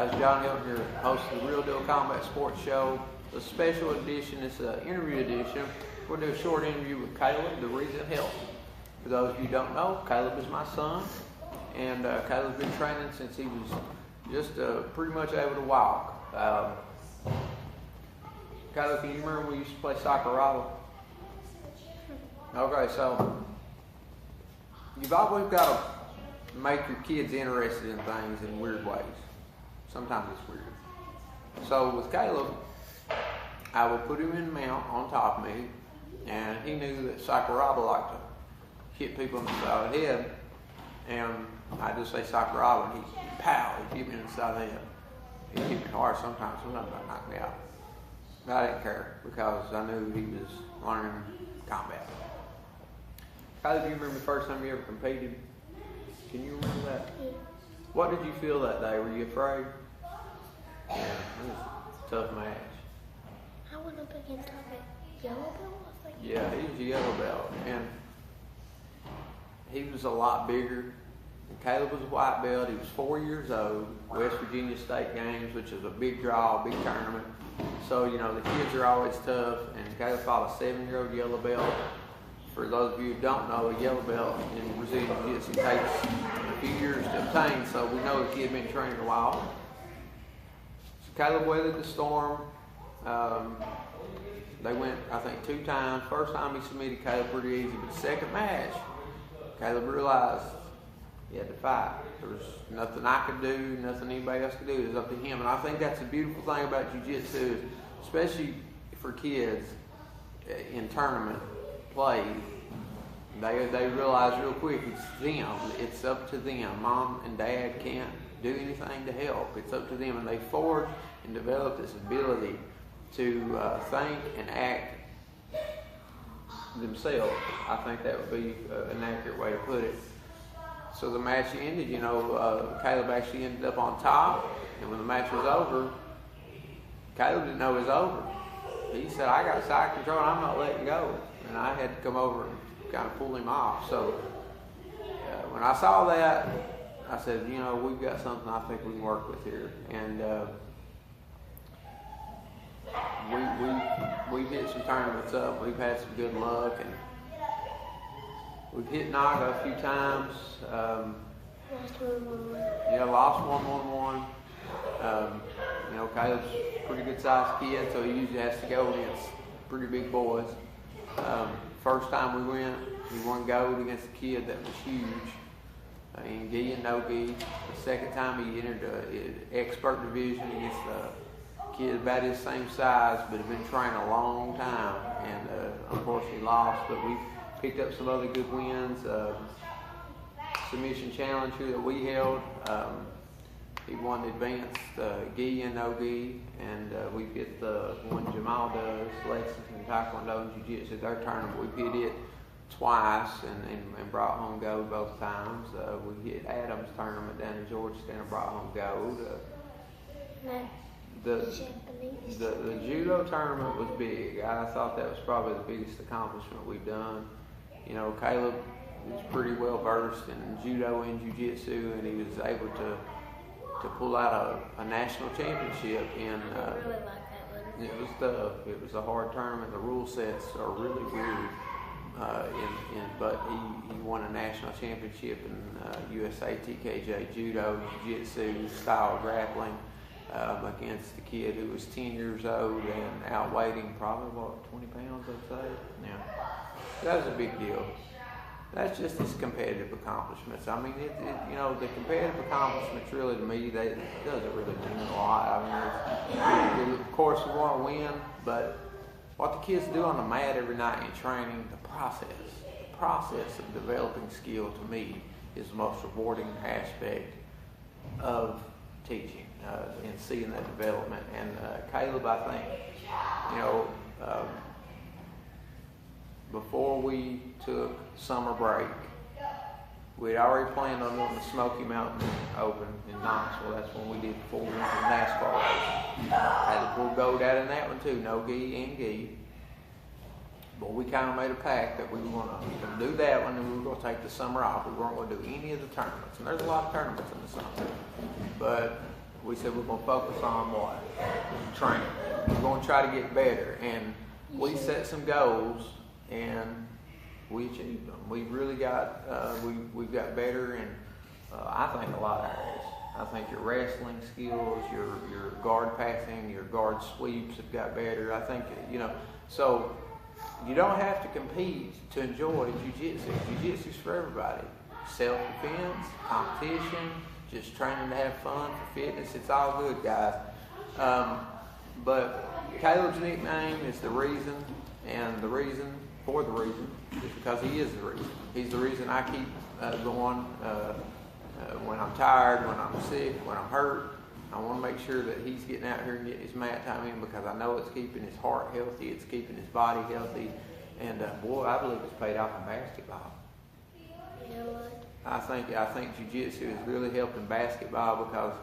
guys, John Helton here, host of the Real Deal Combat Sports Show. The special edition is an interview edition. We're going to do a short interview with Caleb, the reason Helton. For those of you who don't know, Caleb is my son, and Caleb's been training since he was just pretty much able to walk. Caleb, can you remember when we used to play soccer? Okay, so you've always got to make your kids interested in things in weird ways. Sometimes it's weird. So with Caleb, I would put him in a mount on top of me, and he knew that Sakuraba liked to hit people in the side of the head, and I'd just say Sakuraba, and he'd pow, he'd hit me in the side of the head. He'd hit me hard sometimes he'd knock me out. But I didn't care, because I knew he was learning combat. Caleb, do you remember the first time you ever competed? Can you remember that? Yeah. What did you feel that day? Were you afraid? Yeah, it was a tough match. I went up against a yellow belt, I think. Yeah, he was a yellow belt, and he was a lot bigger. And Caleb was a white belt. He was 4 years old. West Virginia State Games, which is a big draw, a big tournament. So, you know, the kids are always tough, and Caleb fought a 7-year-old yellow belt. For those of you who don't know, a yellow belt in Brazilian Jiu-Jitsu takes a few years to obtain, so we know the kid had been training a while. So Caleb weathered the storm. They went, I think, 2 times. First time he submitted Caleb pretty easy, but the second match, Caleb realized he had to fight. There was nothing I could do, nothing anybody else could do. It was up to him, and I think that's a beautiful thing about Jiu-Jitsu, especially for kids in tournament play. They realize real quick it's them. It's up to them. Mom and Dad can't do anything to help. It's up to them, and they forge and develop this ability to think and act themselves. I think that would be an accurate way to put it. So the match ended. You know, Caleb actually ended up on top, and when the match was over, Caleb didn't know it was over. He said, "I got side control, and I'm not letting go." And I had to come over and kind of pull him off. So when I saw that, I said, you know, we've got something I think we can work with here. And we've hit some tournaments up. We've had some good luck, and we've hit Naga a few times. Lost 1-1. Yeah, lost 1-1-1. You know, Caleb's a pretty good sized kid, so he usually has to go against pretty big boys. First time we went, he won gold against a kid that was huge in gi and no gi. The second time he entered the expert division against a kid about his same size, but had been training a long time, and unfortunately lost. But we picked up some other good wins. Submission challenge here that we held. He won the advanced gi and no gi, and we hit the one Jamal does, Lexington Taekwondo and Jiu-Jitsu, their tournament. We hit it twice and brought home gold both times. We hit Adam's tournament down in Georgetown and brought home gold. The judo tournament was big. I thought that was probably the biggest accomplishment we've done. You know, Caleb was pretty well versed in judo and jiu-jitsu, and he was able to pull out a national championship in. I really like that one. It was tough. It was a hard tournament. The rule sets are really weird. But he won a national championship in USA TKJ judo, jiu-jitsu style grappling against a kid who was 10 years old and outweighed him probably 20 pounds, I'd say. Yeah, that was a big deal. That's just his competitive accomplishments. I mean, you know, the competitive accomplishments really, to me, it doesn't really mean a lot. I mean, of course, we want to win, but what the kids do on the mat every night in training, the process of developing skill, to me, is the most rewarding aspect of teaching and seeing that development. And Caleb, I think, you know, before we took summer break, we'd already planned on doing the Smoky Mountain Open in Knoxville. That's when we did the full NASCAR race. Had to pull gold out in that one too, no gi and gi. But we kind of made a pact that we were going to do that one, and we were going to take the summer off. We weren't going to do any of the tournaments. And there's a lot of tournaments in the summer. But we said we're going to focus on what? Training. We're going to try to get better. And we set some goals, and we achieved them. We really got, we got better in, I think, a lot of areas. I think your wrestling skills, your guard passing, your guard sweeps have got better. I think, so you don't have to compete to enjoy jiu-jitsu. Jiu-jitsu's for everybody. Self-defense, competition, just training to have fun for fitness. It's all good, guys. But Caleb's nickname is the reason, and the reason for the reason is because he is the reason. He's the reason I keep going when I'm tired, when I'm sick, when I'm hurt. I want to make sure that he's getting out here and getting his mat time in, because I know it's keeping his heart healthy, it's keeping his body healthy, and boy, I believe it's paid off in basketball. You know what? I think jiu-jitsu is really helping basketball, because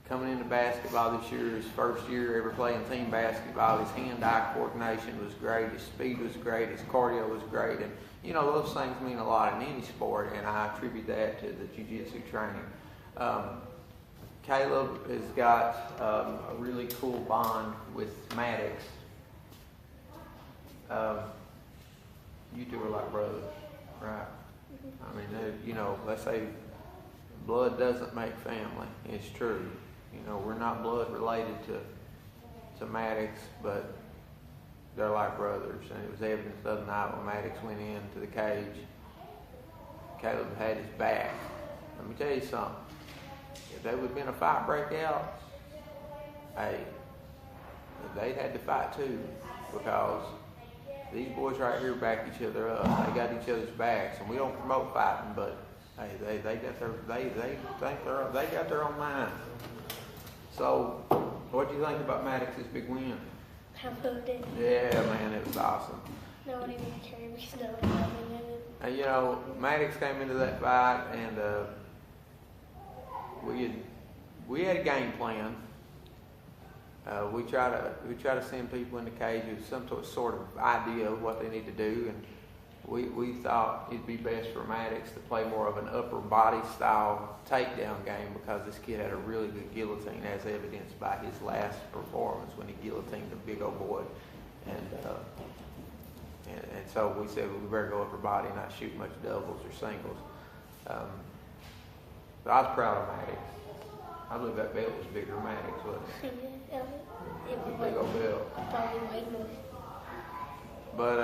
coming into basketball this year, his first year ever playing team basketball, his hand-eye coordination was great, his speed was great, his cardio was great, and those things mean a lot in any sport, and I attribute that to the jiu-jitsu training. Caleb has got a really cool bond with Maddox. You two are like brothers, right? I mean, let's say blood doesn't make family. It's true. We're not blood related to Maddox, but they're like brothers. And it was evident the other night when Maddox went into the cage. Caleb had his back. Let me tell you something. If there would have been a fight breakout, hey, they'd had to fight too, because these boys right here back each other up. They got each other's backs, and we don't promote fighting, but hey, they got their own mind. So, what do you think about Maddox's big win? I loved it. Yeah, man, it was awesome. No one even carried me snow in it. Maddox came into that fight, and we had a game plan. We try to send people in the cage with some sort of idea of what they need to do, and we thought it'd be best for Maddox to play more of an upper body style takedown game, because this kid had a really good guillotine, as evidenced by his last performance when he guillotined the big old boy, and so we said we better go upper body, not shoot much doubles or singles. But I was proud of Maddox. I believe that belt was bigger than Maddox, wasn't it? It was Big old belt. probably way more. But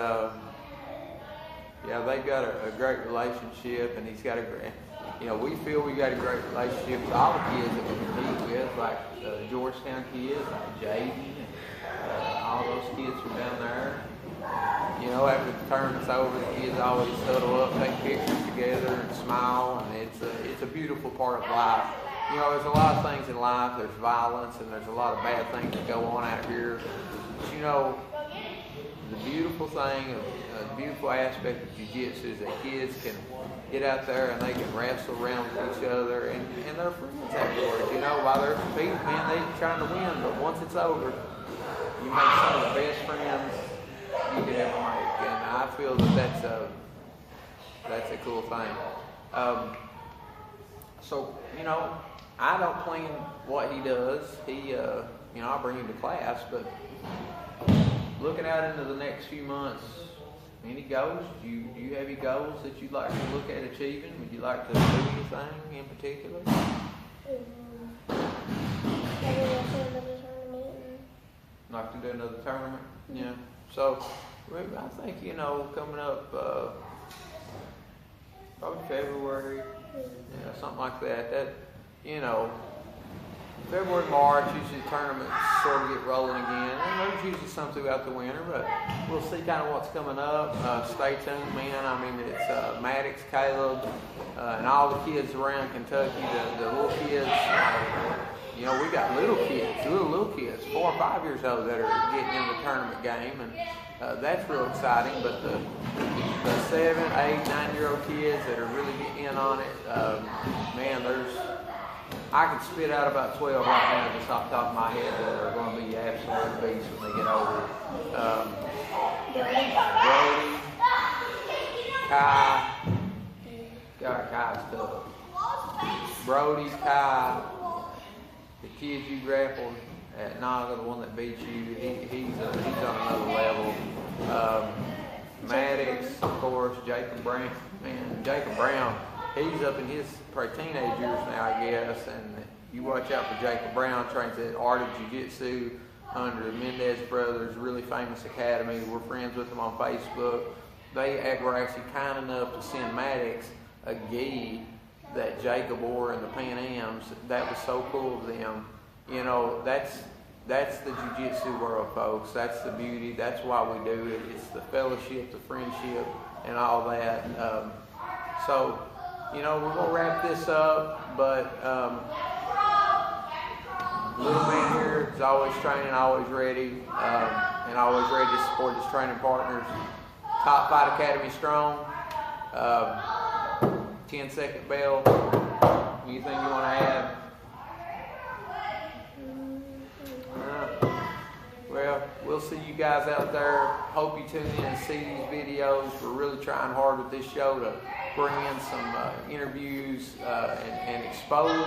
yeah, they've got a great relationship, and he's got a great. We feel we got a great relationship with all the kids that we compete with, like Georgetown kids, like Jaden, and all those kids from down there. After the tournament's over, the kids always huddle up, take pictures together, and smile, and it's a beautiful part of life. There's a lot of things in life. There's violence, and there's a lot of bad things that go on out here. But the beautiful thing, the beautiful aspect of jiu-jitsu is that kids can get out there and they can wrestle around with each other, and they're friends afterwards. While they're competing, man, they're trying to win, but once it's over, you make some of the best friends you could ever make, and I feel that that's a cool thing. So I don't plan what he does. I bring him to class, but looking out into the next few months, any goals? Do you have any goals that you'd like to look at achieving? Would you like to do anything in particular? Like to do another tournament? Yeah. So, I think, coming up probably February, something like that. February, March, usually tournaments sort of get rolling again. And there's usually some throughout the winter, but we'll see kind of what's coming up. Stay tuned, man. I mean, it's Maddox, Caleb, and all the kids around Kentucky, the little kids. We got little kids, 4 or 5 years old, that are getting in the tournament game, and that's real exciting. But the 7, 8, 9-year-old kids that are really getting in on it, man, I could spit out about 12 right now just off the top of my head that are going to be absolute beasts when they get older. Brody, Kai, God, Kai's tough. Brody, Kai, the kid you grappled at Naga, the one that beat you, he's on another level. Maddox, of course, Jacob Brown. Man, Jacob Brown, he's up in his probably teenage years now, I guess. And you watch out for Jacob Brown, trains at Art of Jiu-Jitsu under the Mendez Brothers, really famous academy. We're friends with them on Facebook. They were actually kind enough to send Maddox a gi that Jacob wore in the Pan Ams. That was so cool of them. You know, that's the jiu-jitsu world, folks. That's the beauty. That's why we do it. It's the fellowship, the friendship, and all that. So, you know, we're gonna wrap this up, but little man here is always training, always ready, and always ready to support his training partners. Top Fight Academy strong. 10-second bell. Anything you want to add? Well, we'll see you guys out there. Hope you tune in and see these videos. We're really trying hard with this show to bring in some interviews and expose,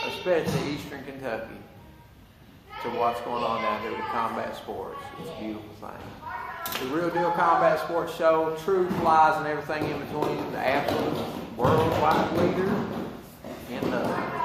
especially Eastern Kentucky, to what's going on down there with combat sports. It's a beautiful thing. The Real Deal Combat Sports Show, truth, lies, and everything in between. The absolute worldwide leader in nothing.